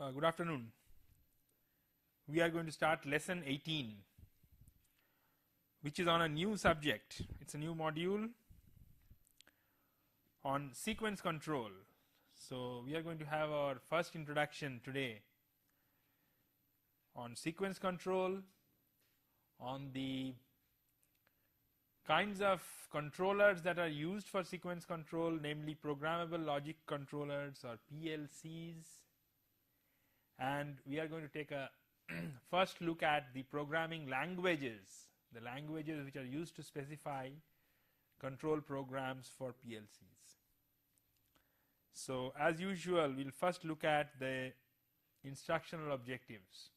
Good afternoon. We are going to start lesson 18, which is on a new subject. It's a new module on sequence control. So we are going to have our first introduction today on sequence control, on the kinds of controllers that are used for sequence control, namely programmable logic controllers or PLCs. And we are going to take a first look at the programming languages, the languages which are used to specify control programs for PLCs. So as usual, we will first look at the instructional objectives.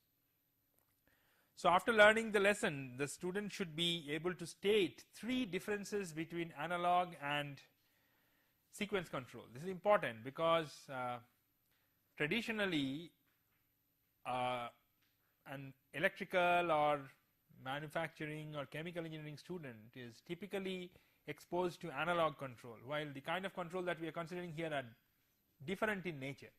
So after learning the lesson, the student should be able to state three differences between analog and sequence control. This is important because traditionally an electrical or manufacturing or chemical engineering student is typically exposed to analog control, while the kind of control that we are considering here are different in nature.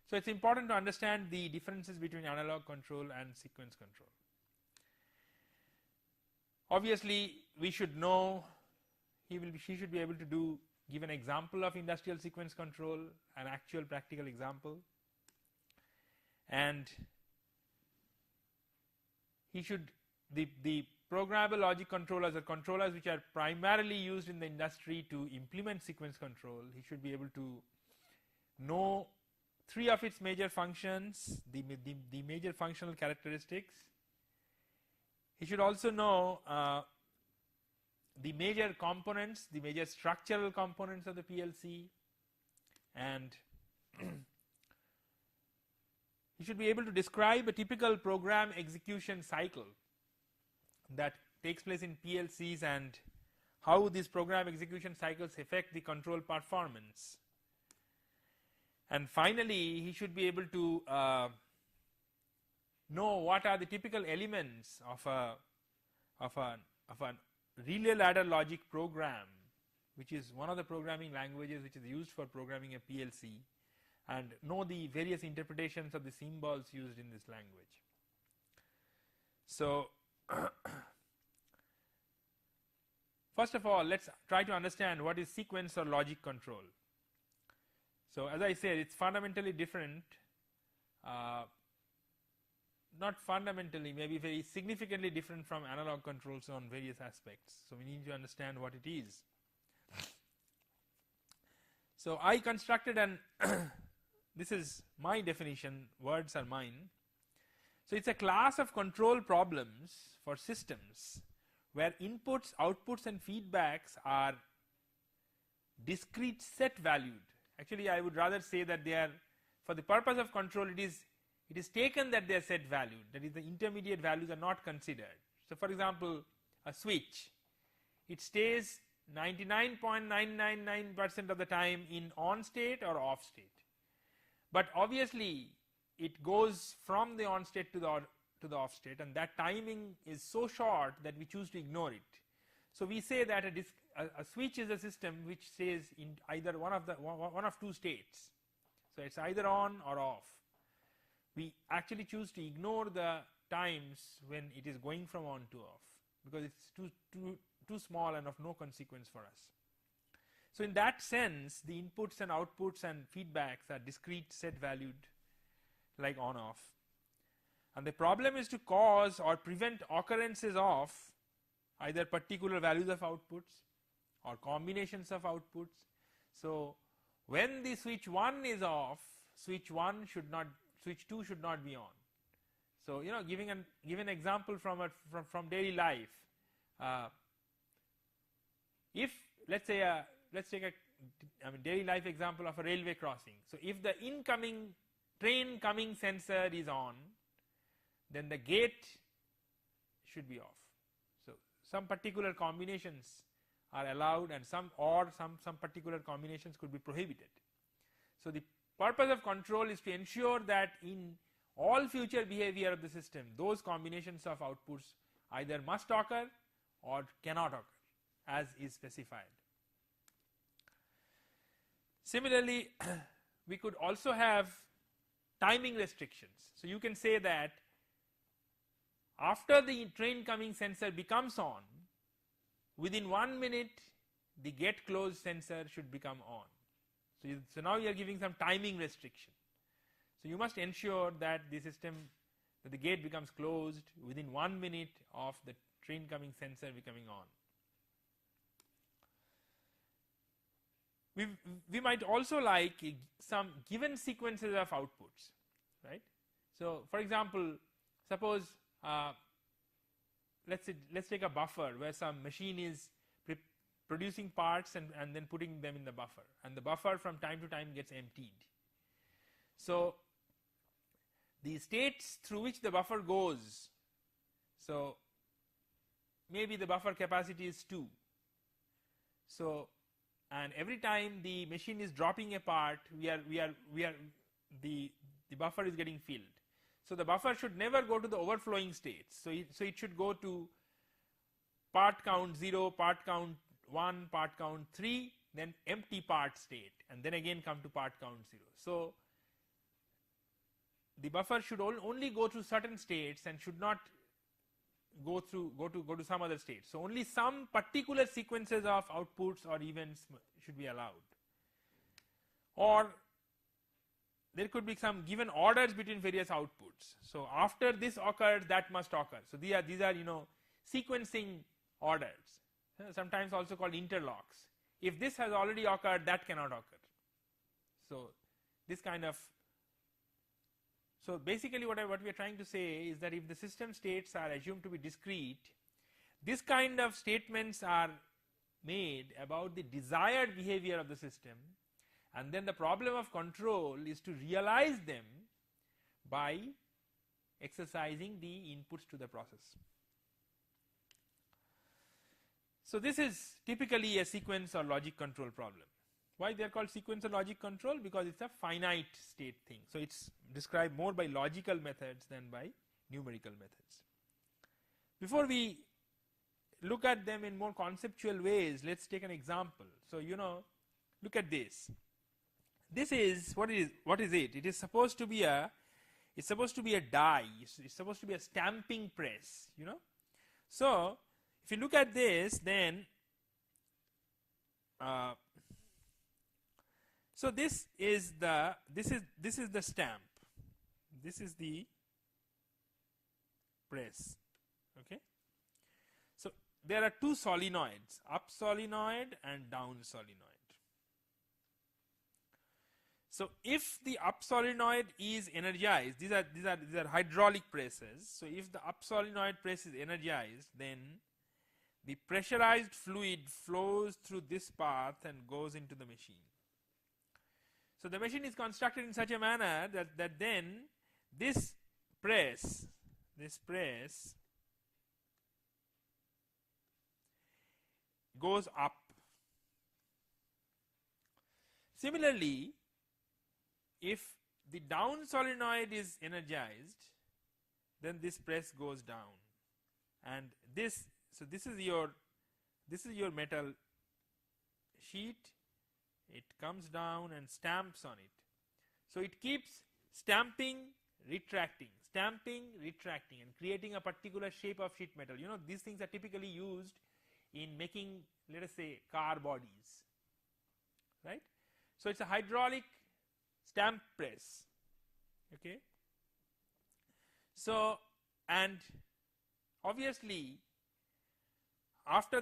So it's important to understand the differences between analog control and sequence control. Obviously, we should know, she should be able to give an example of industrial sequence control, an actual practical example, and he should, the programmable logic controllers are controllers which are primarily used in the industry to implement sequence control. He should be able to know three of its major functions, the major functional characteristics. He should also know the major components, the major structural components of the PLC, and he should be able to describe a typical program execution cycle that takes place in PLCs and how these program execution cycles affect the control performance. And finally, he should be able to know what are the typical elements of a relay ladder logic program, which is one of the programming languages which is used for programming a PLC, and know the various interpretations of the symbols used in this language. So first of all, let's try to understand what is sequence or logic control. So as I said, it's fundamentally different, not fundamentally, maybe very significantly different from analog controls on various aspects. So we need to understand what it is. So I constructed an this is my definition, words are mine. So it's a class of control problems for systems where inputs, outputs and feedbacks are discrete set valued. Actually, I would rather say that they are, for the purpose of control, it is taken that they are set valued, that is the intermediate values are not considered. So for example, a switch, it stays 99.999% of the time in on state or off state. But obviously, it goes from the on state to the off state, and that timing is so short that we choose to ignore it. So we say that a switch is a system which stays in either one of two states. So it's either on or off. We actually choose to ignore the times when it is going from on to off, because it's too small and of no consequence for us. So in that sense, the inputs and outputs and feedbacks are discrete set valued, like on off. And the problem is to cause or prevent occurrences of either particular values of outputs or combinations of outputs. So when the switch 1 is off, switch 2 should not be on. So giving an example from daily life, if let's take a daily life example of a railway crossing. So if the incoming train coming sensor is on, then the gate should be off. So some particular combinations are allowed, and some particular combinations could be prohibited. So the purpose of control is to ensure that in all future behavior of the system, those combinations of outputs either must occur or cannot occur as is specified. Similarly, we could also have timing restrictions. So you can say that after the train coming sensor becomes on, within 1 minute the get closed sensor should become on. So now you are giving some timing restriction. So you must ensure that the system, that the gate becomes closed within 1 minute of the train coming sensor becoming on. We might also like some given sequences of outputs, right? So for example, suppose let's take a buffer where some machine is producing parts and then putting them in the buffer, and the buffer from time to time gets emptied. So the states through which the buffer goes, so maybe the buffer capacity is 2. So and every time the machine is dropping a part, the buffer is getting filled. So the buffer should never go to the overflowing states. So it should go to part count 0, part count 1, part count 3, then empty part state, and then again come to part count 0. So the buffer should only go through certain states and should not go to some other state. So only some particular sequences of outputs or events should be allowed. Or there could be some given orders between various outputs. So after this occurs, that must occur. So these are sequencing orders, sometimes also called interlocks. If this has already occurred, that cannot occur. So this kind of, so basically what we are trying to say is that if the system states are assumed to be discrete, this kind of statements are made about the desired behavior of the system, and then the problem of control is to realize them by exercising the inputs to the process. So this is typically a sequence or logic control problem. Why they are called sequence or logic control? Because it's a finite state thing. So it's described more by logical methods than by numerical methods. Before we look at them in more conceptual ways, let's take an example. So look at this. This is what is it? It is supposed to be a die. It's supposed to be a stamping press. So if you look at this, then so this is the stamp. This is the press. Okay. So there are two solenoids, up solenoid and down solenoid. So if the up solenoid is energized, these are hydraulic presses. So if the up solenoid press is energized, then the pressurized fluid flows through this path and goes into the machine. So the machine is constructed in such a manner that then this press goes up. Similarly, if the down solenoid is energized, then this press goes down, and this is your metal sheet. It comes down and stamps on it. So it keeps stamping, retracting, and creating a particular shape of sheet metal. These things are typically used in making, let us say, car bodies, right? So it's a hydraulic stamp press. Okay. So, and obviously after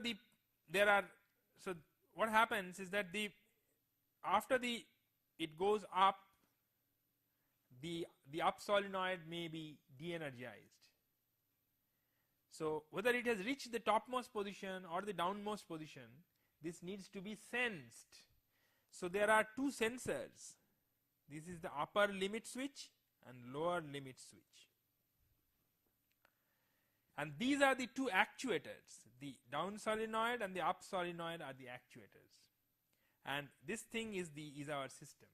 what happens is that it goes up, the up solenoid may be de-energized. So whether it has reached the topmost position or the downmost position, this needs to be sensed. So there are two sensors. This is the upper limit switch and lower limit switch. And these are the two actuators. The down solenoid and the up solenoid are the actuators. And this thing is our system.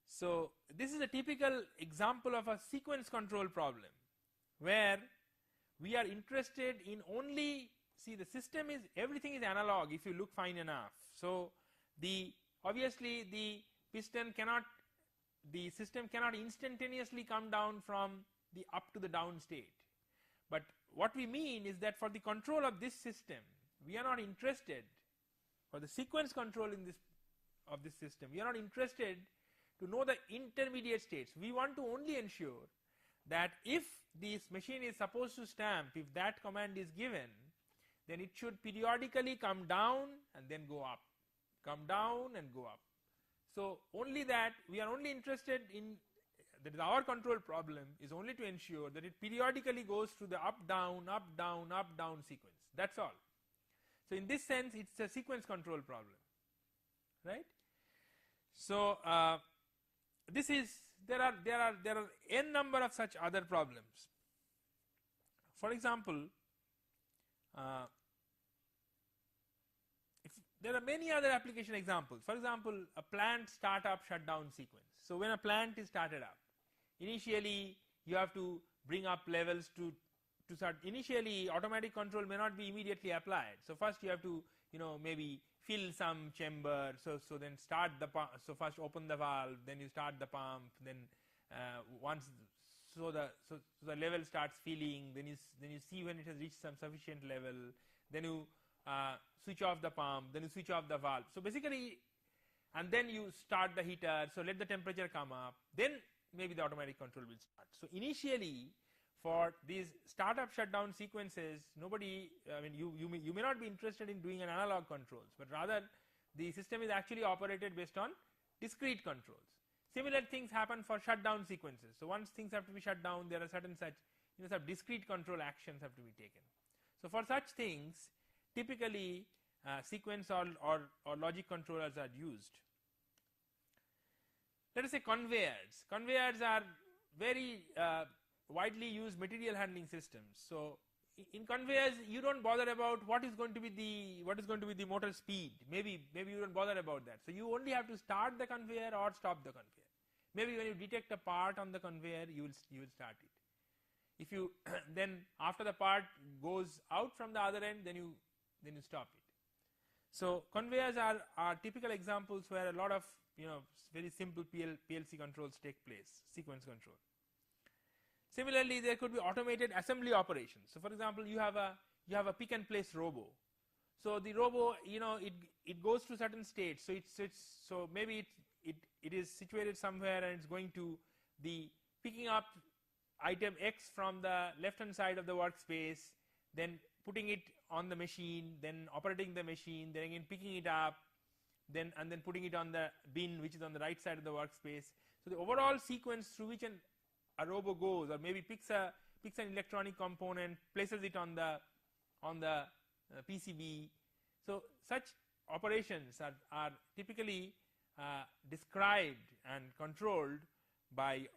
So this is a typical example of a sequence control problem, where we are interested in only, see, the system is, everything is analog if you look fine enough. So obviously the piston cannot the system cannot instantaneously come down from the up to the down state. But what we mean is that for the control of this system, we are not interested, for the sequence control in this of this system, we are not interested to know the intermediate states. We want to only ensure that if this machine is supposed to stamp, if that command is given, then it should periodically come down and then go up, come down and go up. So only that, we are only interested in, that is our control problem is only to ensure that it periodically goes through the up down sequence. That's all. So in this sense, it's a sequence control problem, right? So this is, there are n number of such other problems. For example, if there are many other application examples. For example, a plant startup shutdown sequence. So when a plant is started up, initially you have to bring up levels to start. Initially automatic control may not be immediately applied. So first you have to, maybe fill some chamber, so then start the pump. So first open the valve, then you start the pump, then once the level starts filling, then you see when it has reached some sufficient level, then you switch off the pump, then you switch off the valve. So basically, and then you start the heater, so let the temperature come up, then maybe the automatic control will start. So initially, for these startup shutdown sequences, nobody, you may not be interested in doing an analog controls, but rather the system is actually operated based on discrete controls. Similar things happen for shutdown sequences. So once things have to be shut down, there are certain such, some discrete control actions have to be taken. So for such things, typically sequence or logic controllers are used. Let us say conveyors. Conveyors are very widely used material handling systems. So in conveyors, you don't bother about what is going to be the motor speed. Maybe you don't bother about that. So you only have to start the conveyor or stop the conveyor. Maybe when you detect a part on the conveyor, you will start it. If you then after the part goes out from the other end, then you stop it. So conveyors are typical examples where a lot of very simple PLC controls take place, sequence control. Similarly, there could be automated assembly operations. So for example, you have a pick and place robo. So the robo, it goes to certain states. So maybe it is situated somewhere and it's going to the picking up item X from the left hand side of the workspace, then putting it on the machine, then operating the machine, then again picking it up, and then putting it on the bin which is on the right side of the workspace. So the overall sequence through which a robo goes, or maybe picks an electronic component, places it on the PCB. So such operations are typically described and controlled by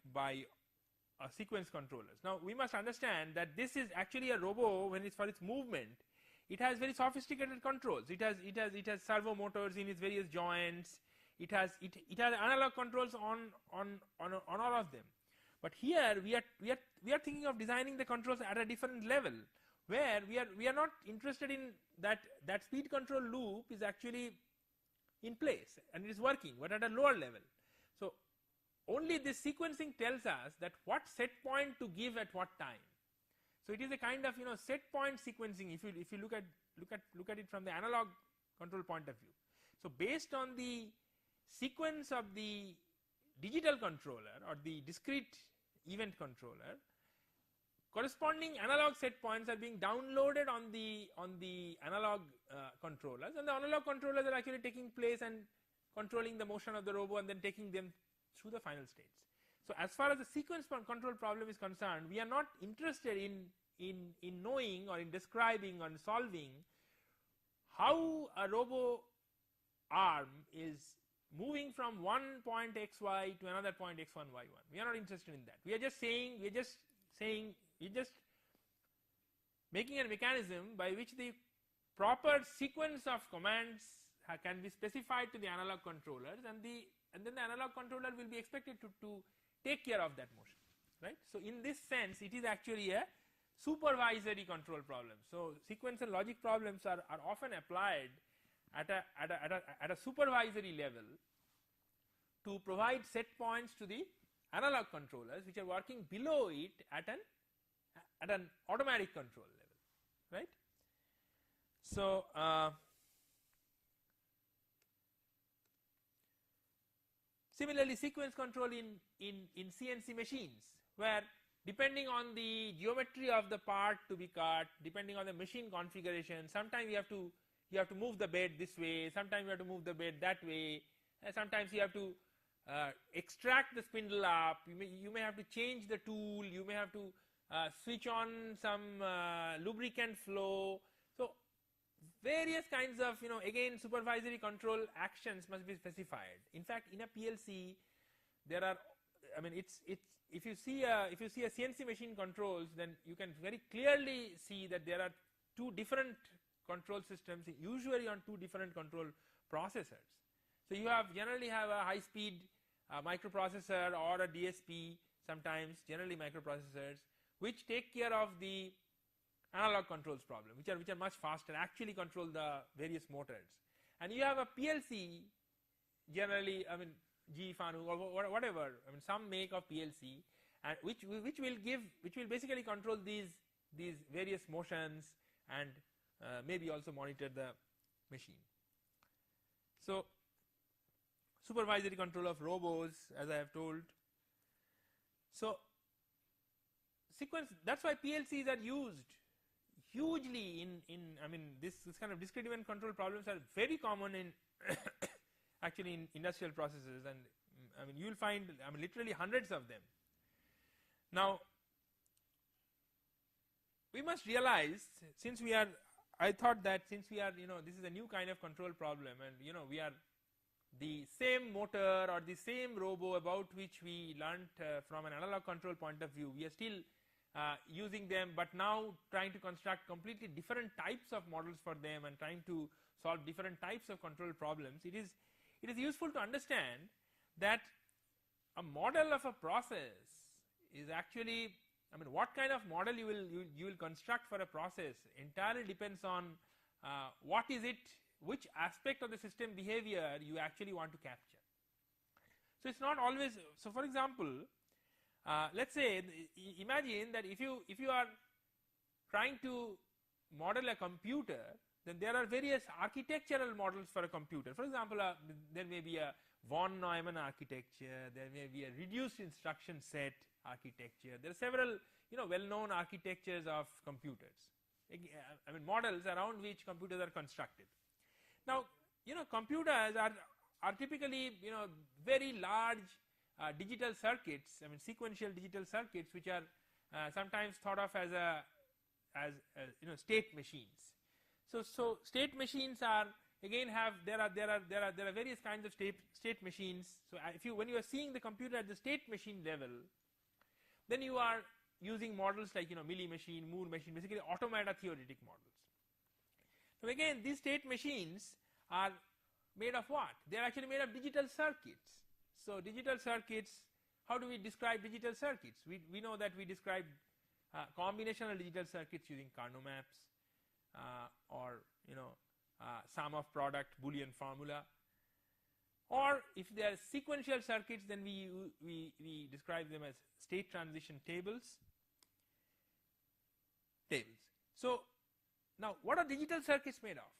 sequence controllers. Now we must understand that this is actually a robo. When it's for its movement, it has very sophisticated controls. It has servo motors in its various joints. It has analog controls on all of them. But here we are thinking of designing the controls at a different level, where we are not interested in that speed control loop is actually in place and it is working, but at a lower level. So only this sequencing tells us that what set point to give at what time. So it is a kind of set point sequencing if you look at it from the analog control point of view. So based on the sequence of the digital controller or the discrete event controller, corresponding analog set points are being downloaded on the analog controllers, and the analog controllers are actually taking place and controlling the motion of the robo and then taking them through the final states. So as far as the sequence control problem is concerned, we are not interested in knowing or in describing or in solving how a robo arm is moving from one point xy to another point x1 y1. We are not interested in that. We are just making a mechanism by which the proper sequence of commands can be specified to the analog controllers, and then the analog controller will be expected to take care of that motion, right? So in this sense, it is actually a supervisory control problem. So sequence and logic problems are often applied at a supervisory level to provide set points to the analog controllers which are working below it at an automatic control level, right. So, similarly sequence control in CNC machines, where depending on the geometry of the part to be cut, depending on the machine configuration, sometimes you have to move the bed this way, sometimes you have to move the bed that way, and sometimes you have to extract the spindle up, you may have to change the tool, you may have to switch on some lubricant flow. So various kinds of, again supervisory control actions must be specified. In fact, in a PLC there are, I mean it's if you see a CNC machine controls, then you can very clearly see that there are two different control systems, usually on two different control processors. So you generally have a high speed microprocessor or a DSP, sometimes generally microprocessors, which take care of the analog controls problem, which are much faster, actually control the various motors. And you have a PLC, generally, I mean G Fanu or whatever, I mean some make of PLC, and which will basically control these various motions and maybe also monitor the machine. So supervisory control of robos, as I have told. So sequence, that's why PLCs are used hugely in I mean this kind of discrete event control problems are very common in actually in industrial processes, and I mean you will find, I mean literally hundreds of them. Now we must realize, since we are, I thought that since we are, this is a new kind of control problem, and we are the same motor or the same robo about which we learnt from an analog control point of view, we are still using them, but now trying to construct completely different types of models for them and trying to solve different types of control problems. It is useful to understand that a model of a process is actually, I mean what kind of model you will construct for a process entirely depends on what is it, which aspect of the system behavior you actually want to capture. So it's not always, so for example, let's say, imagine that if you are trying to model a computer, then there are various architectural models for a computer. For example, there may be a von Neumann architecture, there may be a reduced instruction set architecture. There are several well-known architectures of computers, I mean models around which computers are constructed. Now computers are typically very large digital circuits, I mean sequential digital circuits, which are sometimes thought of as state machines. So state machines are again there are various kinds of state machines. So when you are seeing the computer at the state machine level, then you are using models like Milli machine, Moore machine, basically automata theoretic models. So again, these state machines are made of what? They are actually made of digital circuits. So digital circuits, how do we describe digital circuits? We know that we describe combinational digital circuits using Carnot maps or sum of product Boolean formula, or if they are sequential circuits, then we describe them as state transition tables. So now what are digital circuits made of?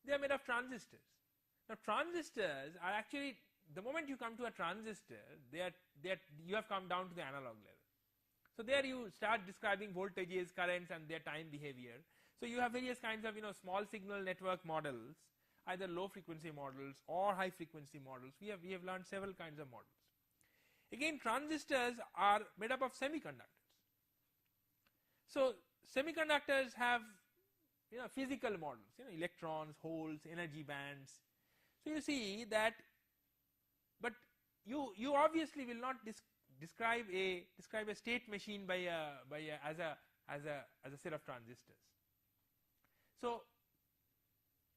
They are made of transistors. Now transistors are actually, the moment you come to a transistor, you have come down to the analog level. So there you start describing voltages, currents and their time behavior. So you have various kinds of small signal network models, either low frequency models or high frequency models. We have learned several kinds of models. Again, transistors are made up of semiconductors. So semiconductors have physical models, electrons, holes, energy bands. So you see that, but you obviously will not describe a state machine as a set of transistors. So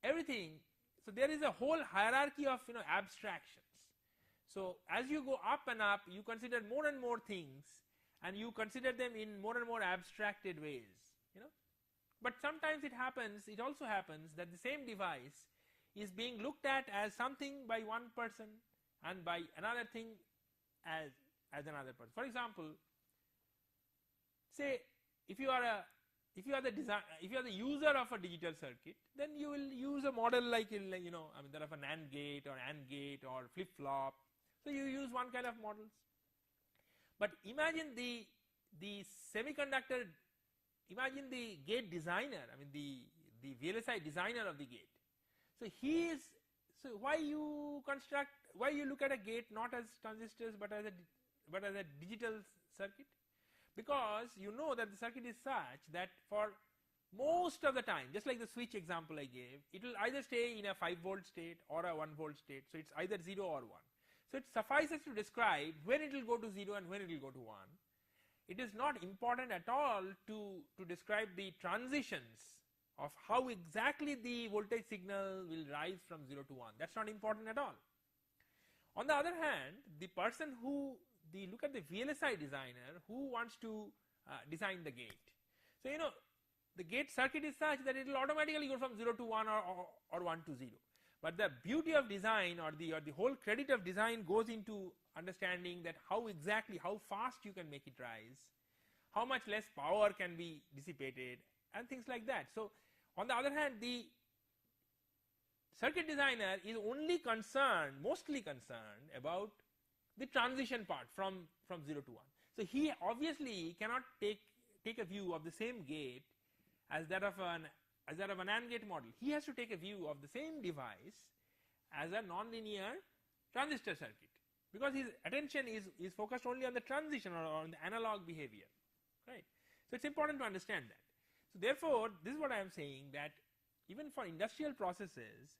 everything, so there is a whole hierarchy of abstractions. So as you go up and up, you consider more and more things, and you consider them in more and more abstracted ways. But sometimes it also happens that the same device is being looked at as something by one person, and by another thing as another person. For example, say if you are the user of a digital circuit, then you will use a model like there are a NAND gate or AND gate or flip flop. So you use one kind of models. But imagine the semiconductor, imagine the gate designer, the VLSI designer of the gate. So why you look at a gate not as transistors but as a digital circuit? Because you know that the circuit is such that for most of the time, just like the switch example I gave, it will either stay in a 5 volt state or a 1 volt state. So it's either 0 or 1. So it suffices to describe when it will go to 0 and when it will go to 1. It is not important at all to describe the transitions of how exactly the voltage signal will rise from 0 to 1. That's not important at all. On the other hand, look at the VLSI designer who wants to design the gate. So the gate circuit is such that it will automatically go from 0 to 1 or 1 to 0. But the beauty of design or the whole credit of design goes into understanding that how fast you can make it rise, how much less power can be dissipated, and things like that. So on the other hand, the circuit designer is mostly concerned about the transition part from 0 to 1. So he obviously cannot take a view of the same gate as that of an AND gate model. He has to take a view of the same device as a nonlinear transistor circuit, because his attention is focused only on the transition or on the analog behavior, right? So it's important to understand that. So therefore, this is what I am saying, that even for industrial processes,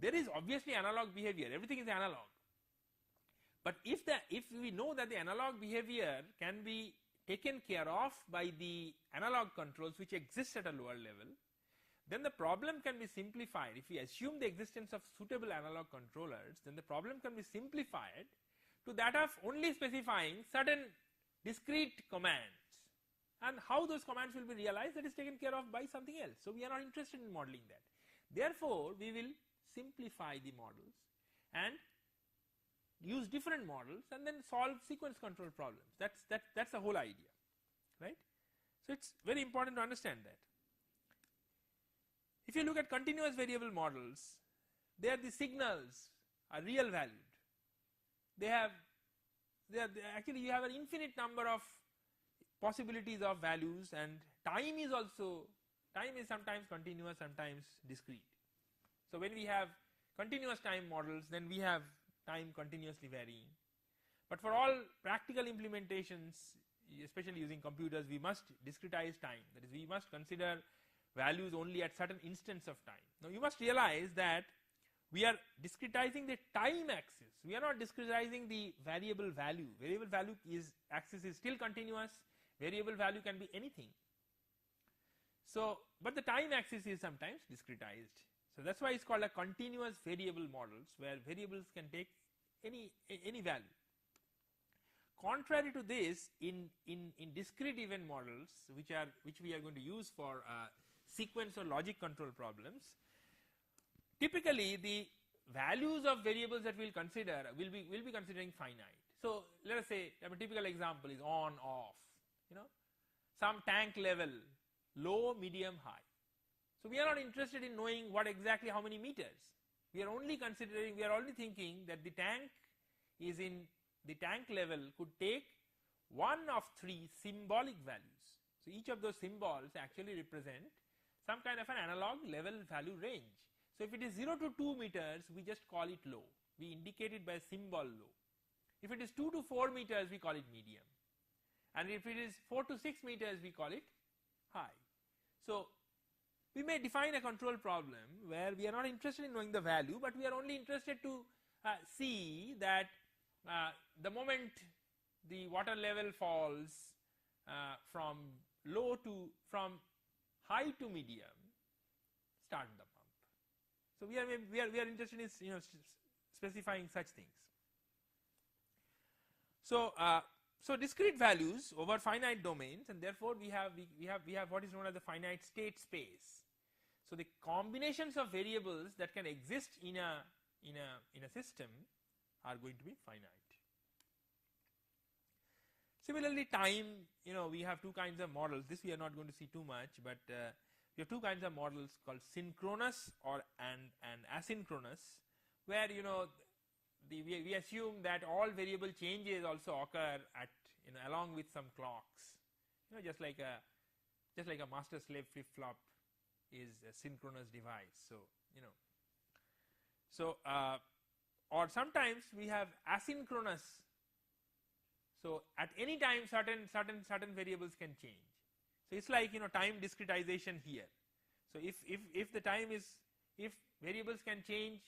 there is obviously analog behavior. Everything is analog. But if we know that the analog behavior can be taken care of by the analog controls which exist at a lower level, then the problem can be simplified. If we assume the existence of suitable analog controllers, then the problem can be simplified to that of only specifying certain discrete commands, and how those commands will be realized, that is taken care of by something else. So we are not interested in modeling that. Therefore, we will simplify the models and use different models and then solve sequence control problems. That's the whole idea, right? So it's very important to understand that. If you look at continuous variable models, there the signals are real valued. Actually you have an infinite number of possibilities of values, and time is sometimes continuous, sometimes discrete. So when we have continuous time models, then we have time continuously varying. But for all practical implementations, especially using computers, we must discretize time. That is, we must consider values only at certain instants of time. Now you must realize that we are discretizing the time axis. We are not discretizing the variable value. Variable value axis is still continuous. Variable value can be anything. So, but the time axis is sometimes discretized. So that's why it's called a continuous variable models, where variables can take any value. Contrary to this, in discrete event models, which we are going to use for sequence or logic control problems, typically the values of variables that we'll consider will be considering finite. So let us say a typical example is on, off, some tank level, low, medium, high. So we are not interested in knowing how many meters. We are only thinking that the tank is in the tank level could take one of 3 symbolic values. So each of those symbols actually represent some kind of an analog level value range. So if it is 0 to 2 meters, we just call it low. We indicate it by a symbol low. If it is 2 to 4 meters, we call it medium. And if it is 4 to 6 meters, we call it high. So we may define a control problem where we are not interested in knowing the value, but we are only interested to see that the moment the water level falls from high to medium, start the pump. So we are interested in specifying such things. So discrete values over finite domains, and therefore we have what is known as the finite state space. So the combinations of variables that can exist in a system are going to be finite. Similarly, time, we have two kinds of models. This we are not going to see too much, but we have two kinds of models called synchronous and asynchronous, where we assume that all variable changes also occur at along with some clocks, just like a master slave flip flop is a synchronous device. So or sometimes we have asynchronous. So at any time certain variables can change. So it's like time discretization here. So if the time is, if variables can change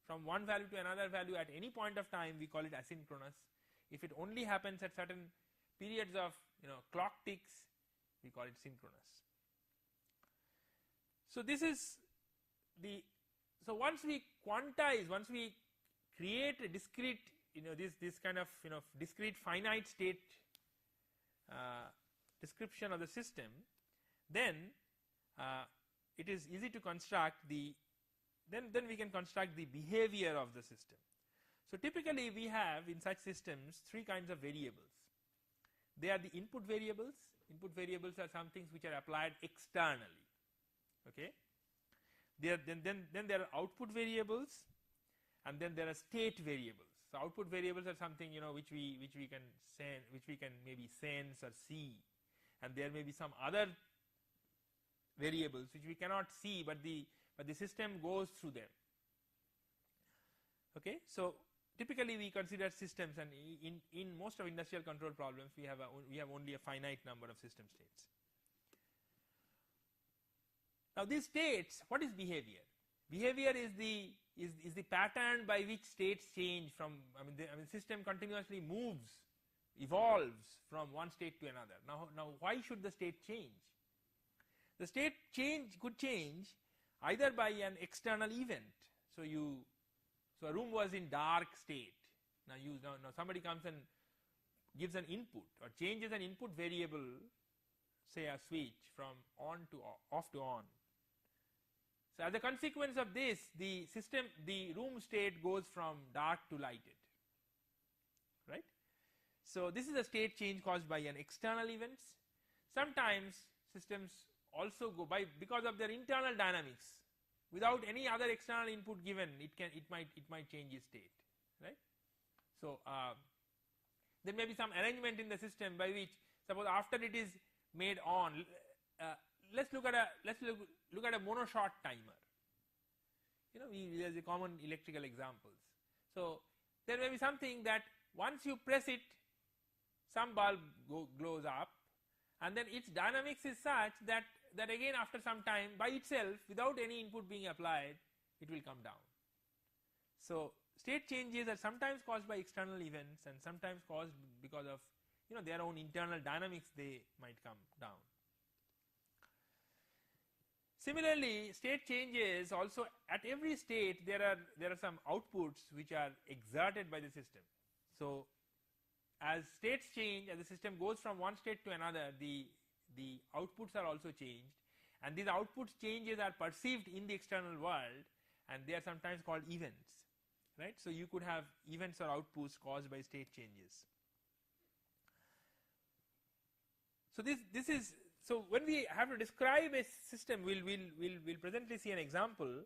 from one value to another value at any point of time, we call it asynchronous. If it only happens at certain periods of clock ticks, we call it synchronous. So this is so once we quantize, once we create a discrete this kind of discrete finite state description of the system, then it is easy to construct then we can construct the behavior of the system. So typically we have in such systems three kinds of variables. They are the input variables. Input variables are some things which are applied externally. Okay. Then there are output variables, and then there are state variables. So output variables are something which we can maybe sense or see, and there may be some other variables which we cannot see, but the system goes through them. Okay, so typically we consider systems, and in most of industrial control problems we have only a finite number of system states. Now these states, what is behavior? Behavior is the pattern by which states change from, system continuously moves, evolves from one state to another. Now why should the state change? The state could change either by an external event. So a room was in dark state. Now somebody comes and gives an input or changes an input variable, say a switch from on to off to on. So as a consequence of this, the room state goes from dark to lighted, right? So this is a state change caused by an external events. Sometimes systems also go by, because of their internal dynamics, without any other external input given, it might change its state, right? So there may be some arrangement in the system by which, suppose after it is made on, let's look at a monoshot timer. There's a common electrical examples. So there may be something that once you press it, some bulb glows up, and then its dynamics is such that again after some time by itself, without any input being applied, it will come down. So state changes are sometimes caused by external events and sometimes caused because of their own internal dynamics, they might come down. Similarly, state changes also, at every state there are some outputs which are exerted by the system. So as states change, as the system goes from one state to another, the outputs are also changed, and these outputs changes are perceived in the external world, and they are sometimes called events, right? So you could have events or outputs caused by state changes. So this is, so when we have to describe a system, we'll presently see an example.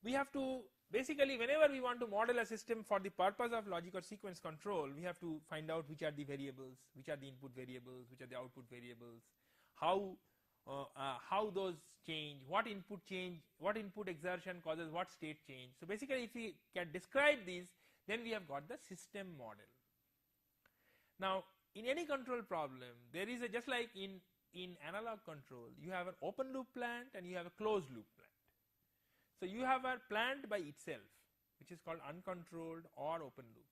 We have to basically, whenever we want to model a system for the purpose of logic or sequence control, we have to find out which are the variables, which are the input variables, which are the output variables, how those change, what input exertion causes what state change. So basically, if we can describe these, then we have got the system model. Now in any control problem, there is just like in analog control, you have an open loop plant and you have a closed loop plant. So you have a plant by itself, which is called uncontrolled or open loop,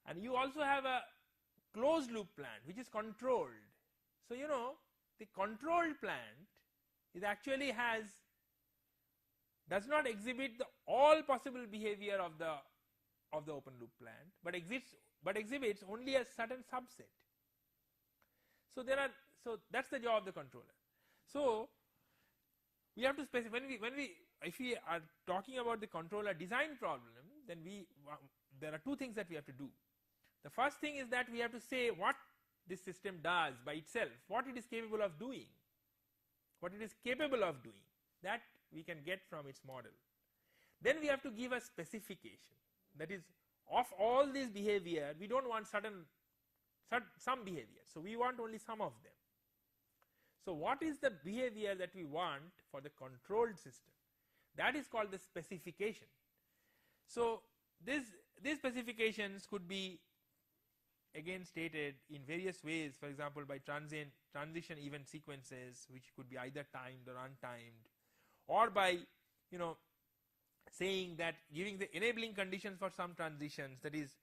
and you also have a closed loop plant which is controlled. So the controlled plant is actually does not exhibit all possible behavior of the open loop plant, but exhibits only a certain subset. So that's the job of the controller. So we have to specify, if we are talking about the controller design problem, then there are two things that we have to do. The first thing is that we have to say what this system does by itself, what it is capable of doing, that we can get from its model. Then we have to give a specification, that is, of all this behavior we don't want some behavior, so we want only some of them. So what is the behavior that we want for the controlled system? That is called the specification. So these specifications could be again stated in various ways, for example by transition event sequences, which could be either timed or untimed, or by saying that giving the enabling conditions for some transitions, that is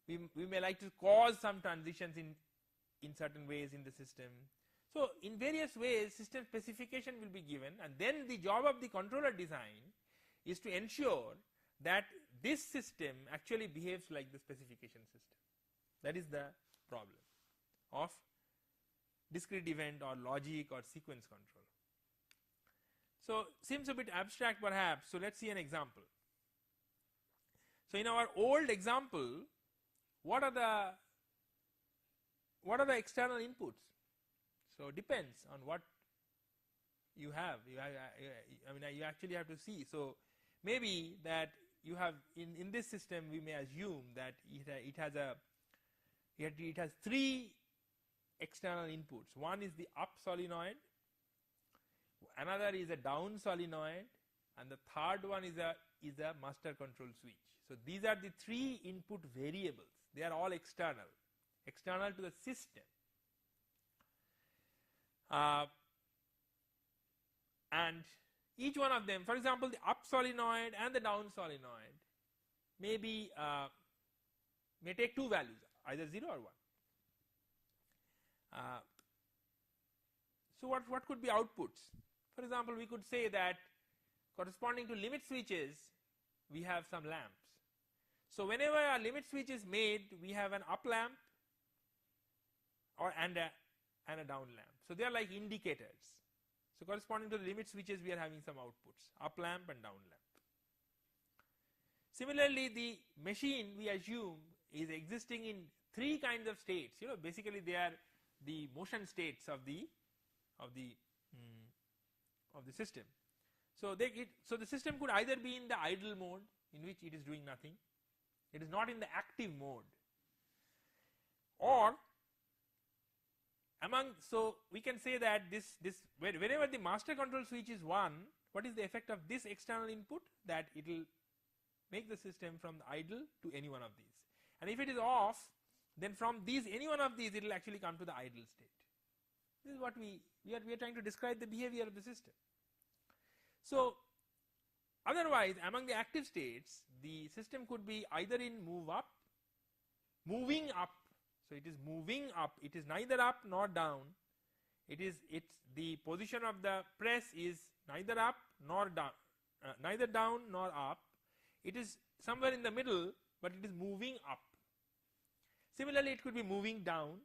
we may like to cause some transitions in certain ways in the system. So in various ways system specification will be given, and then the job of the controller design is to ensure that this system actually behaves like the specification system. That is the problem of discrete event or logic or sequence control. So seems a bit abstract perhaps, so let us see an example. So in our old example, what are the external inputs? So depends on what you have. You actually have to see. So maybe that you have in this system we may assume that it has three external inputs. One is the up solenoid, another is a down solenoid, and the third one is a master control switch. So these are the three input variables. They are all external to the system. And each one of them, for example the up solenoid and the down solenoid may take two values, either 0 or 1. So what could be outputs? For example, we could say that corresponding to limit switches we have some lamps. So whenever a limit switch is made, we have an up lamp and a down lamp. So they are like indicators. So corresponding to the limit switches we are having some outputs, up lamp and down lamp. Similarly, the machine we assume is existing in three kinds of states. Basically they are the motion states of the system. So the system could either be in the idle mode, in which it is doing nothing, it is not in the active mode, or so we can say that whenever the master control switch is 1, what is the effect of this external input? That it will make the system from the idle to any one of these, and if it is off, then from any one of these it will actually come to the idle state. This is what we are trying to describe the behavior of the system. So otherwise, among the active states, the system could be either in moving up. So it is moving up. It is neither up nor down. The position of the press is neither up nor down, neither down nor up. It is somewhere in the middle, but it is moving up. Similarly, it could be moving down,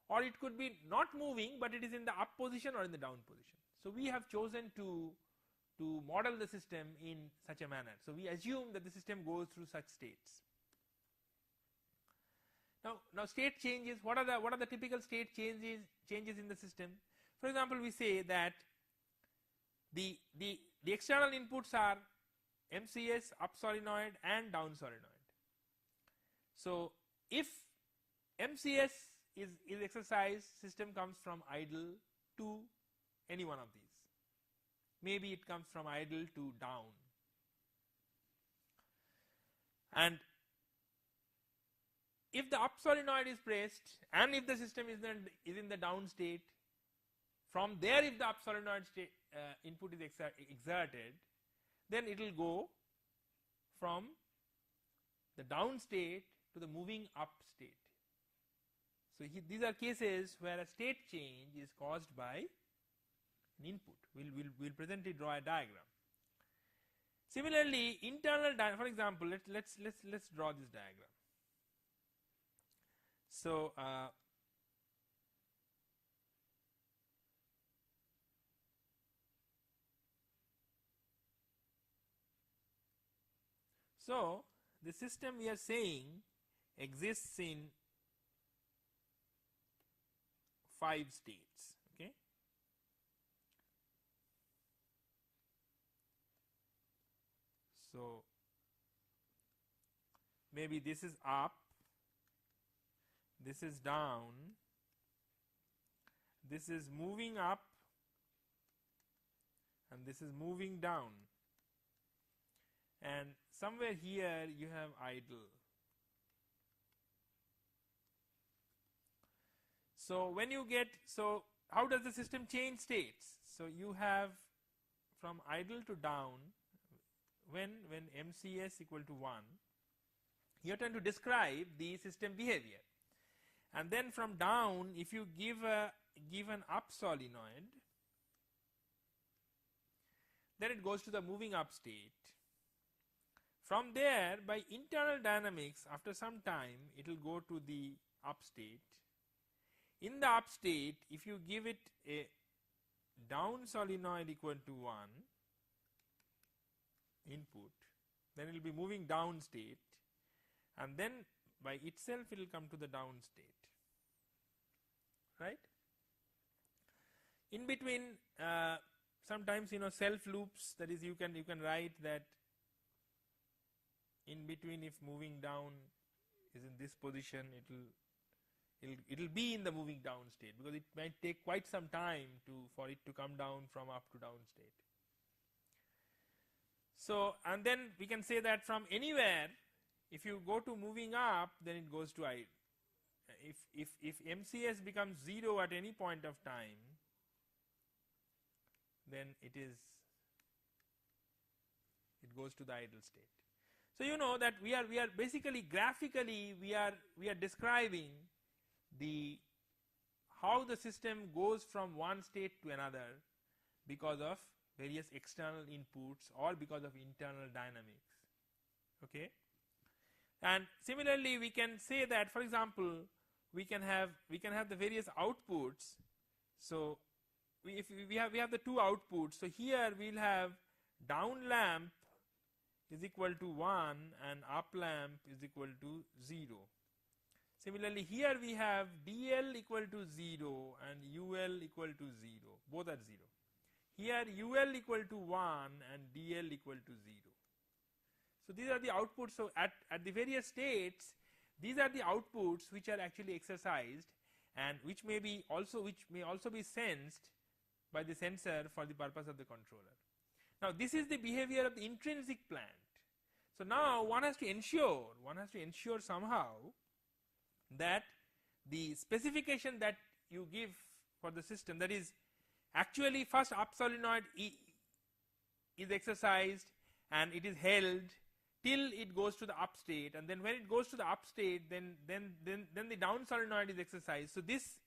or it could be not moving, but it is in the up position or in the down position. So we have chosen to model the system in such a manner. So we assume that the system goes through such states. Now state changes. What are the typical state changes in the system? For example, we say that the external inputs are MCS, up solenoid and down solenoid. So if MCS is exercised, system comes from idle to any one of these. Maybe it comes from idle to down. And if the up solenoid is pressed and if the system is in the down state, from there if the up solenoid input is exerted, then it will go from the down state to the moving up state. So these are cases where a state change is caused by an input. We'll presently draw a diagram. Similarly, internal for example, let's draw this diagram. So the system we are saying exists in 5 states. Okay. So maybe this is up, this is down, this is moving up, and this is moving down, and somewhere here you have idle. So when you get, so how does the system change states? So you have from idle to down, when MCS equal to 1, you are trying to describe the system behavior. And then from down, if you give an up solenoid, then it goes to the moving up state. From there, by internal dynamics, after some time, it will go to the up state. In the up state, if you give it a down solenoid equal to 1 input, then it will be moving down state, and then by itself it will come to the down state, right? In between, sometimes self loops, that is you can write that in between, if moving down is in this position, it will be in the moving down state, because it might take quite some time for it to come down from up to down state. So, and then we can say that from anywhere, if you go to moving up, then it goes to idle. If MCS becomes 0 at any point of time, then it goes to the idle state. So you know that we are basically graphically we are describing how the system goes from one state to another because of various external inputs or because of internal dynamics. Okay. And similarly, we can say that, for example, we can have the various outputs. So if we have the two outputs. So here we'll have down lamp is equal to 1 and up lamp is equal to 0. Similarly, here we have DL equal to 0 and UL equal to 0. Both are 0. Here UL equal to 1 and DL equal to 0. So these are the outputs. So at the various states, these are the outputs which are actually exercised, and which may also be sensed by the sensor for the purpose of the controller. Now this is the behavior of the intrinsic plant. So now one has to ensure somehow that the specification that you give for the system, that is actually first up solenoid is exercised and it is held till it goes to the up state, and then when it goes to the up state, then the down solenoid is exercised. So this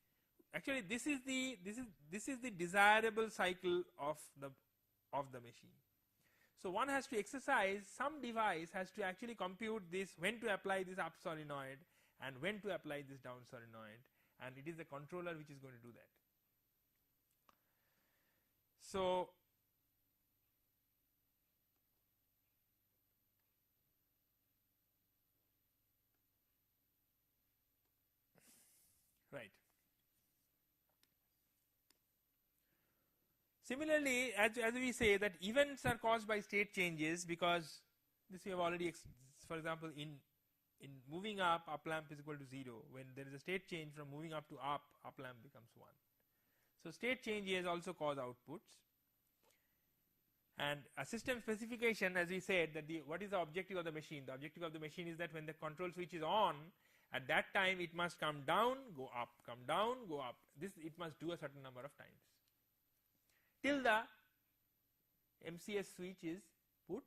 is the desirable cycle of the machine. So one has to exercise, some device has to actually compute this, when to apply this up solenoid and when to apply this down solenoid, and it is the controller which is going to do that. So right. Similarly, as we say that events are caused by state changes, because this we have already, for example, in moving up lamp is equal to 0. When there is a state change from moving up to up lamp becomes 1. So state changes also cause outputs. And a system specification, as we said, that what is the objective of the machine? The objective of the machine is that when the control switch is on, at that time it must come down, go up, come down, go up. This it must do a certain number of times, till the MCS switch is put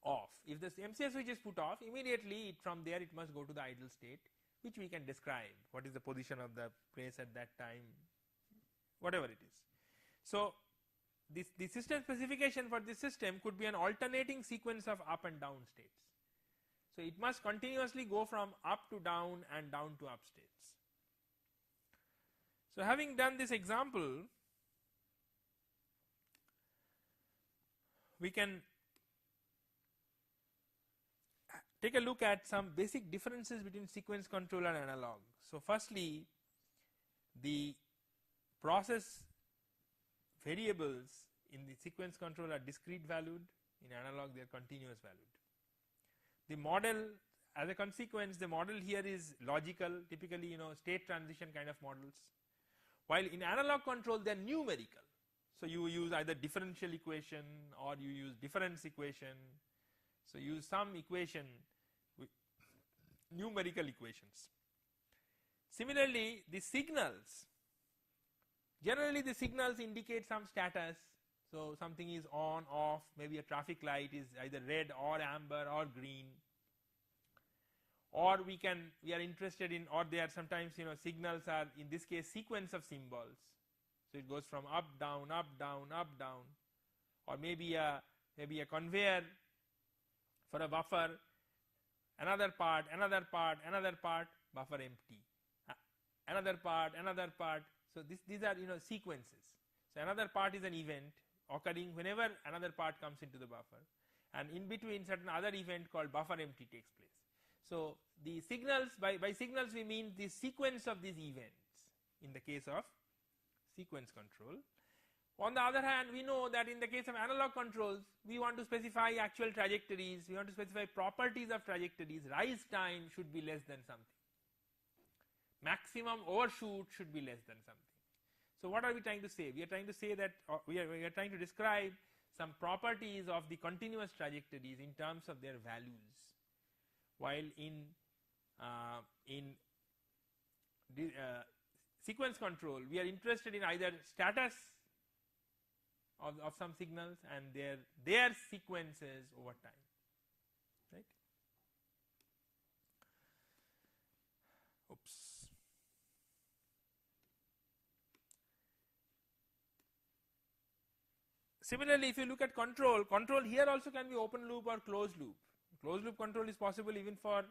off. If the MCS switch is put off, immediately from there it must go to the idle state, which we can describe. What is the position of the place at that time, whatever it is. So the system specification for this system could be an alternating sequence of up and down states. So it must continuously go from up to down and down to up states. So having done this example, we can take a look at some basic differences between sequence control and analog. So firstly, the process variables in the sequence control are discrete valued, in analog they are continuous valued. The model, as a consequence, the model here is logical, typically state transition kind of models, while in analog control they are numerical. So you use either differential equation or you use difference equation. So use some equation with numerical equations. Similarly, the signals, generally the signals indicate some status. So something is on, off, maybe a traffic light is either red or amber or green, or we are interested in, or they are sometimes signals are in this case sequence of symbols. So it goes from up, down, up, down, up, down, or maybe a conveyor for a buffer, another part, another part, another part, buffer empty, another part, another part. So these are sequences. So another part is an event occurring whenever another part comes into the buffer, and in between certain other event called buffer empty takes place. So the signals, by signals we mean the sequence of these events in the case of sequence control. On the other hand, we know that in the case of analog controls, we want to specify actual trajectories, we want to specify properties of trajectories. Rise time should be less than something, maximum overshoot should be less than something. So what are we trying to say? We are trying to say that we are trying to describe some properties of the continuous trajectories in terms of their values, while in sequence control we are interested in either status of some signals and their sequences over time, right? Oops. Similarly, if you look at control here also can be open loop or closed loop. Closed loop control is possible even for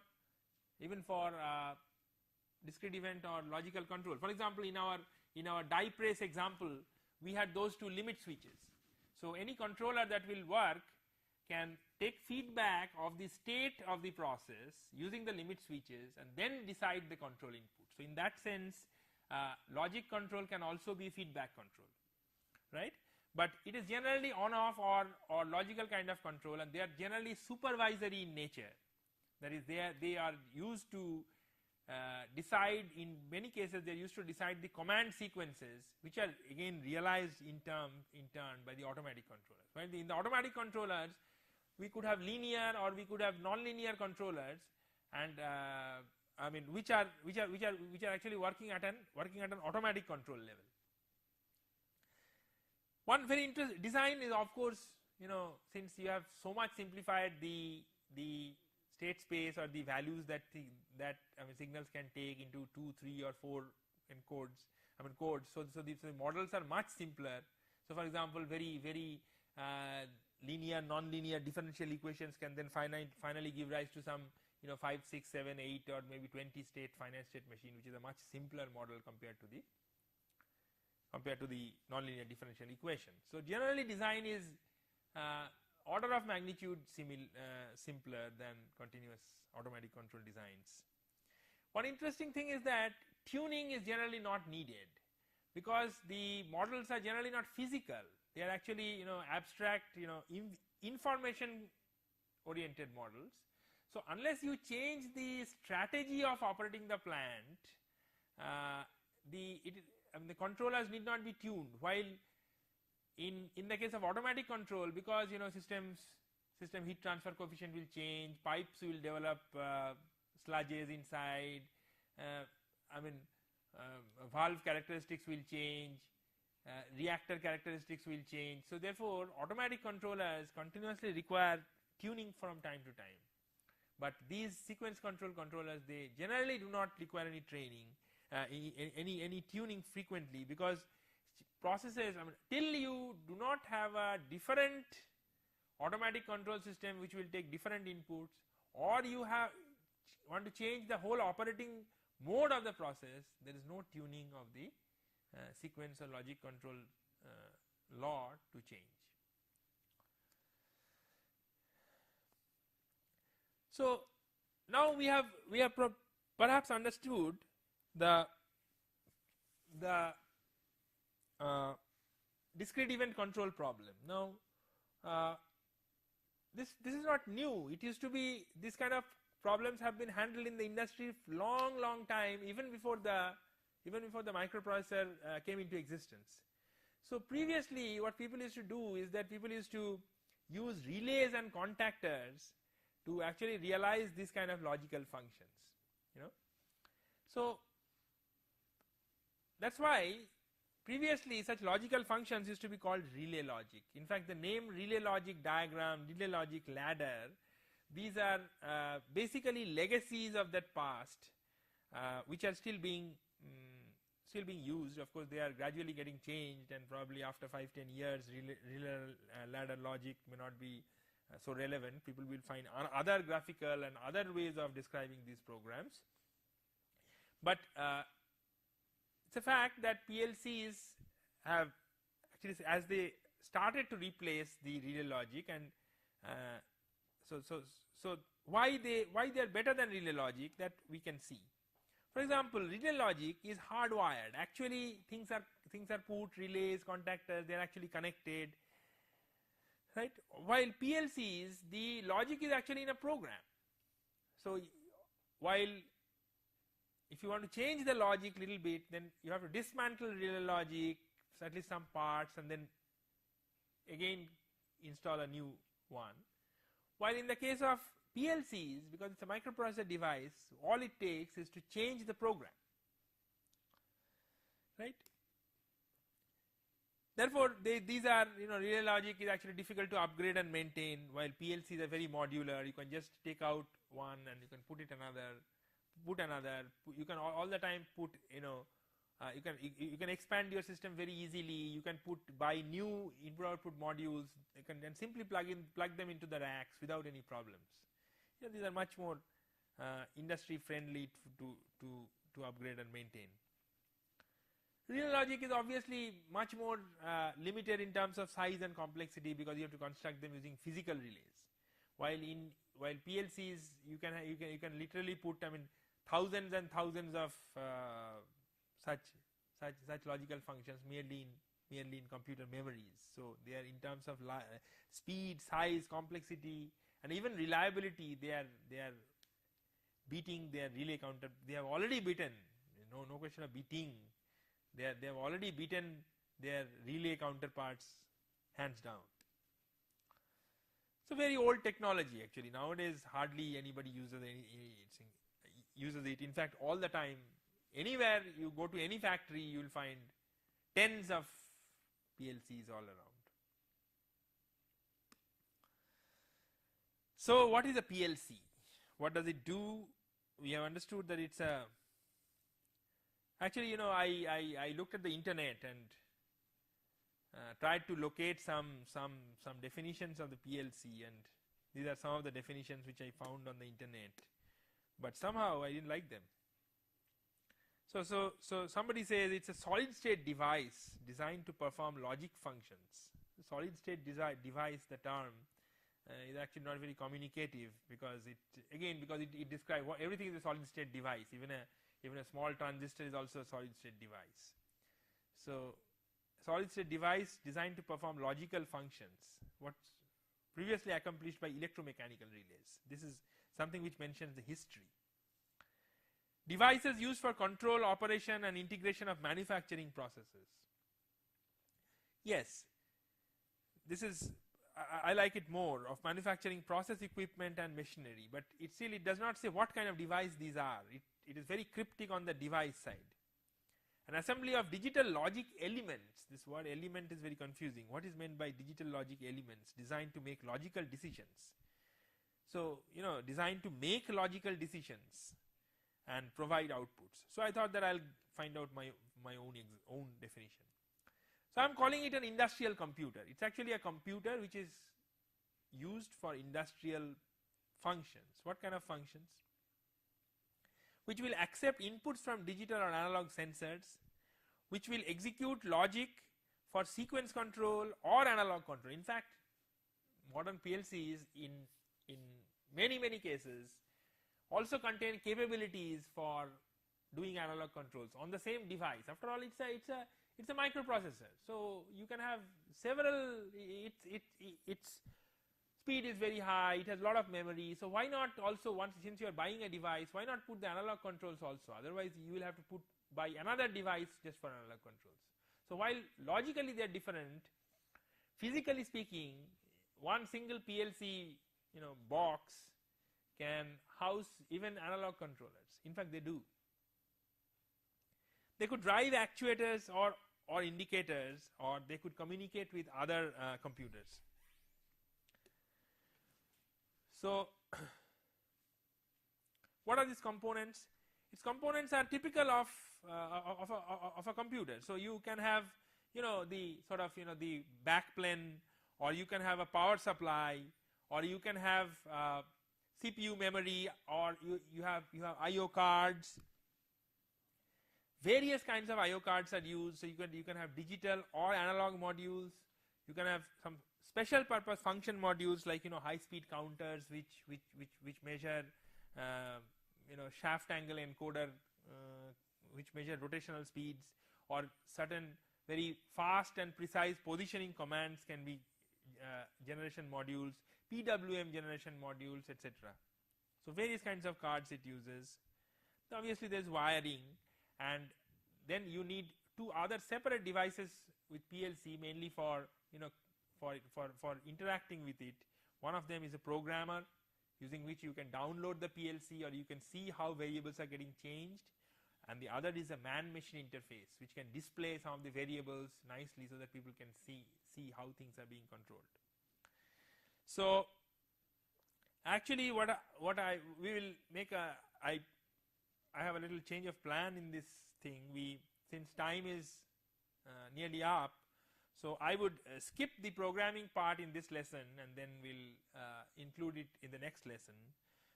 discrete event or logical control. For example, in our die press example, we had those two limit switches. So any controller that will work can take feedback of the state of the process using the limit switches and then decide the control input. So in that sense, logic control can also be feedback control, right? But it is generally on-off or logical kind of control, and they are generally supervisory in nature. That is, they are used to decide, in many cases they are used to decide the command sequences, which are again realized in turn by the automatic controllers. Right? In the automatic controllers, we could have linear or we could have non-linear controllers, and I mean which are actually working at an automatic control level. One very interesting design is, of course, since you have so much simplified the state space or the values that signals can take into 2, 3 or 4 codes. So the models are much simpler. So for example, very linear, non-linear differential equations can then finally give rise to some 5, 6, 7, 8 or maybe 20 state finite state machine, which is a much simpler model compared to the nonlinear differential equation. So generally design is order of magnitude simpler than continuous automatic control designs. One interesting thing is that tuning is generally not needed, because the models are generally not physical. They are actually abstract, information oriented models. So unless you change the strategy of operating the plant, the controllers need not be tuned, while in the case of automatic control, because system heat transfer coefficient will change, pipes will develop sludges inside, valve characteristics will change, reactor characteristics will change. So therefore automatic controllers continuously require tuning from time to time, but these sequence control controllers, they generally do not require any training, any tuning frequently, because processes, till you do not have a different automatic control system which will take different inputs, or you want to change the whole operating mode of the process, there is no tuning of the sequence or logic control law to change. So now we have perhaps understood the discrete event control problem. Now this is not new. It used to be, this kind of problems have been handled in the industry long time, even before the microprocessor came into existence. So previously what people used to do is that people used to use relays and contactors to actually realize this kind of logical functions, you know. So that's why previously such logical functions used to be called relay logic. In fact, the name relay logic diagram, relay logic ladder, these are basically legacies of that past, which are still being used. Of course, they are gradually getting changed, and probably after 5-10 years relay ladder logic may not be so relevant. People will find other graphical and other ways of describing these programs. But it's a fact that PLCs have actually, as they started to replace the relay logic, and so why they are better than relay logic, that we can see. For example, relay logic is hardwired. Actually, things are put, relays, contactors, they are actually connected, right? While PLCs, the logic is actually in a program. So while if you want to change the logic little bit, then you have to dismantle relay logic, at least some parts, and then again install a new one. While in the case of PLCs, because it's a microprocessor device, all it takes is to change the program, right? Therefore, these are, relay logic is actually difficult to upgrade and maintain, while PLCs are very modular. You can just take out one and you can put it another, you can all the time put, you can expand your system very easily. You can buy new input output modules, you can then simply plug them into the racks without any problems. These are much more industry friendly to upgrade and maintain. Relay logic is obviously much more limited in terms of size and complexity, because you have to construct them using physical relays. While PLCs, you can literally put, thousands and thousands of such logical functions merely in computer memories. So they are, in terms of speed, size, complexity, and even reliability, they are beating their relay counter. They have already beaten, no question of beating. They have already beaten their relay counterparts hands down. It's a very old technology actually. Nowadays hardly anybody uses it. In fact, all the time, anywhere you go to any factory, you will find tens of PLCs all around. So what is a PLC? What does it do? We have understood that it's a, actually, I looked at the internet and tried to locate some definitions of the PLC, and these are some of the definitions which I found on the internet, but somehow I didn't like them. So somebody says it's a solid state device designed to perform logic functions. The solid state device, the term, is actually not very communicative, because it describes everything is a solid state device. Even a small transistor is also a solid state device. So solid state device designed to perform logical functions, what's previously accomplished by electromechanical relays. This is something which mentions the history. Devices used for control, operation, and integration of manufacturing processes. Yes, this is, I like it more, of manufacturing process equipment and machinery, but it does not say what kind of device these are. It is very cryptic on the device side. An assembly of digital logic elements. This word element is very confusing. What is meant by digital logic elements? Designed to make logical decisions. So, designed to make logical decisions and provide outputs. So I thought that I'll find out my own definition. So I'm calling it an industrial computer. It's actually a computer which is used for industrial functions. What kind of functions? Which will accept inputs from digital or analog sensors, which will execute logic for sequence control or analog control. In fact, modern PLCs in many cases also contain capabilities for doing analog controls on the same device. After all, it's a microprocessor, so you can have several. Its speed is very high. It has a lot of memory. So why not also, since you are buying a device, why not put the analog controls also? Otherwise, you will have to buy another device just for analog controls. So while logically they are different, physically speaking, one single PLC box can house even analog controllers. In fact, they do. They could drive actuators or indicators, or they could communicate with other computers. So what are these components? Its components are typical of a computer. So you can have the sort of the backplane, or you can have a power supply, or you can have CPU memory, or you have I/O cards. Various kinds of I/O cards are used. So you can have digital or analog modules. You can have some special purpose function modules like high speed counters which measure shaft angle encoder which measure rotational speeds, or certain very fast and precise positioning commands can be generation modules, PWM generation modules, etc. So various kinds of cards it uses. So obviously there is wiring, and then you need two other separate devices with PLC mainly for for interacting with it. One of them is a programmer using which you can download the PLC, or you can see how variables are getting changed, and the other is a man-machine interface which can display some of the variables nicely so that people can see how things are being controlled. So actually we will make I have a little change of plan in this thing. Since time is nearly up, so I would skip the programming part in this lesson, and then we'll include it in the next lesson.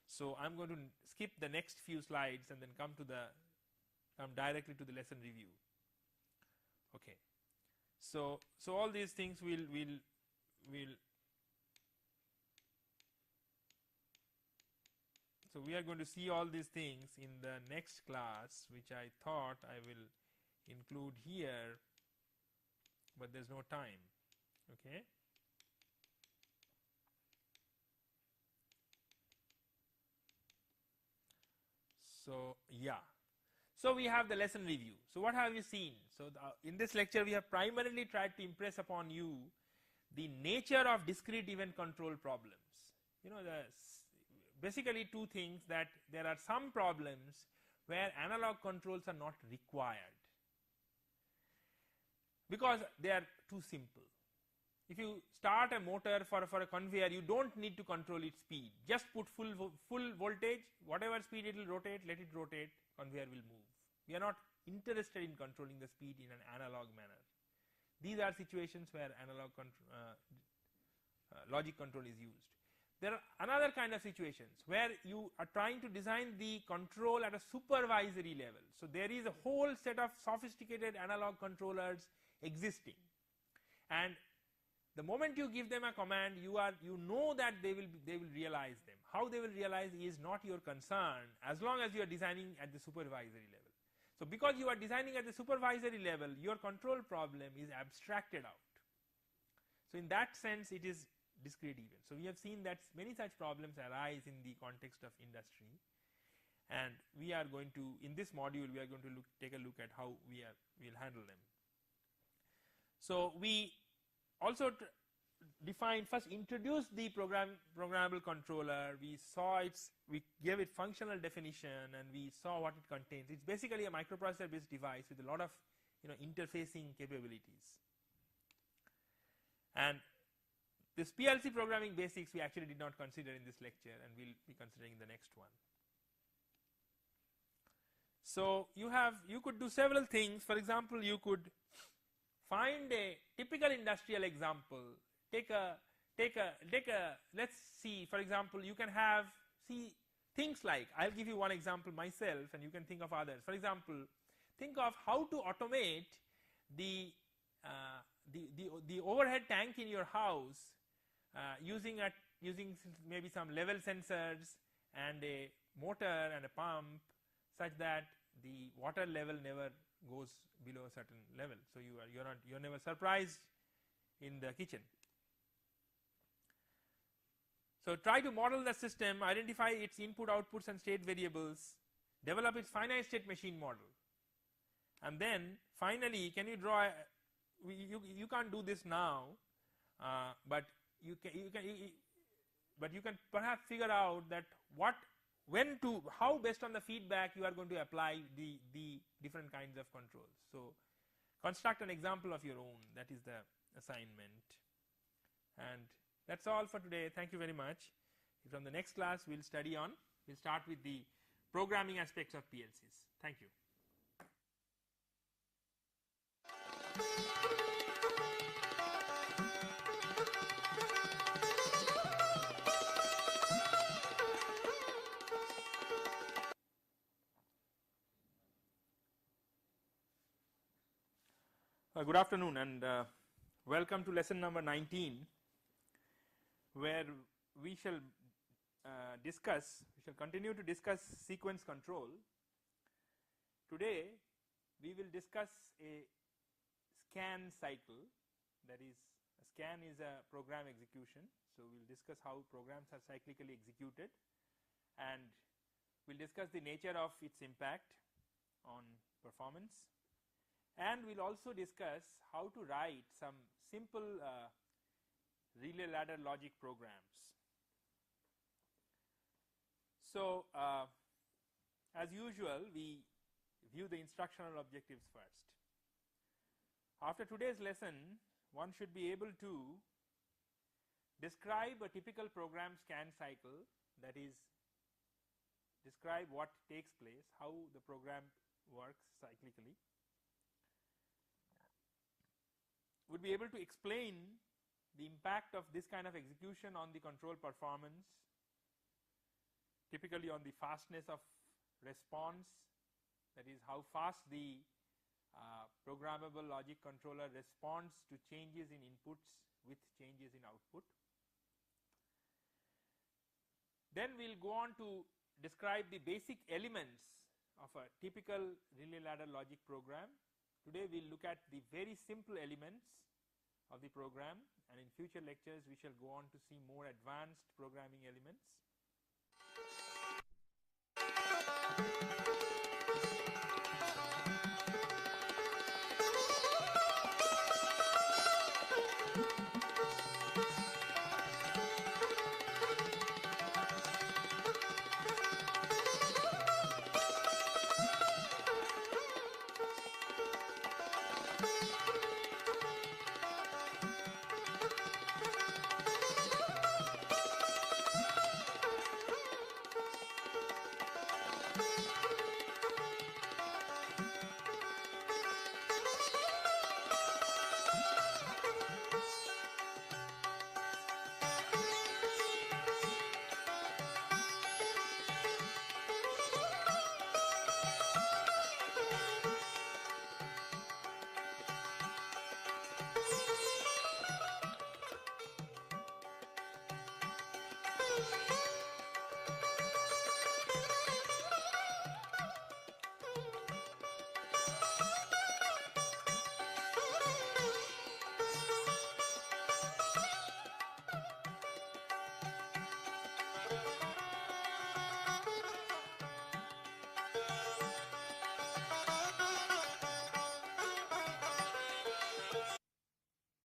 So I'm going to skip the next few slides and then come directly to the lesson review. Okay. So all these things will so we are going to see all these things in the next class, which I thought I will include here, but there's no time. Okay. So yeah. So we have the lesson review. So what have you seen? So in this lecture we have primarily tried to impress upon you the nature of discrete event control problems. Basically two things, that there are some problems where analog controls are not required because they are too simple. If you start a motor for a conveyor, you don't need to control its speed. Just put full voltage, whatever speed it will rotate, let it rotate, conveyor will move. We are not interested in controlling the speed in an analog manner. These are situations where analog logic control is used. There are another kind of situations where you are trying to design the control at a supervisory level. So there is a whole set of sophisticated analog controllers existing, and the moment you give them a command, you know that they will realize them. How they will realize is not your concern, as long as you are designing at the supervisory level. So because you are designing at the supervisory level, your control problem is abstracted out. So in that sense, it is discrete event. So we have seen that many such problems arise in the context of industry, and we are going to, in this module, we are going to take a look at how we'll handle them. So we also introduced the programmable controller. We gave it functional definition, and we saw what it contains. It's basically a microprocessor based device with a lot of interfacing capabilities. And this PLC programming basics we actually did not consider in this lecture, and we'll be considering the next one. So you could do several things. For example, you could find a typical industrial example. Let's see, for example, you can see things like, I'll give you one example myself and you can think of others. For example, think of how to automate the overhead tank in your house using maybe some level sensors and a motor and a pump such that the water level never goes below a certain level. So you're never surprised in the kitchen. So try to model the system, identify its input, outputs and state variables, develop its finite state machine model, and then finally can you draw you can't do this now, but you can perhaps figure out that how based on the feedback you are going to apply the different kinds of controls. So construct an example of your own, that is the assignment, and that's all for today. Thank you very much. From the next class we'll start with the programming aspects of PLCs. Thank you. Good afternoon and welcome to lesson number 19, where we shall continue to discuss sequence control. Today we will discuss a scan cycle, that is, a scan is a program execution. So we will discuss how programs are cyclically executed, and we will discuss the nature of its impact on performance, and we will also discuss how to write some simple relay ladder logic programs. So as usual we view the instructional objectives first. After today's lesson one should be able to describe a typical program scan cycle, that is, describe what takes place, how the program works cyclically. Would be able to explain the impact of this kind of execution on the control performance, typically on the fastness of response, that is, how fast the programmable logic controller responds to changes in inputs with changes in output. Then we will go on to describe the basic elements of a typical relay ladder logic program. Today we will look at the very simple elements of the program, and in future lectures we shall go on to see more advanced programming elements.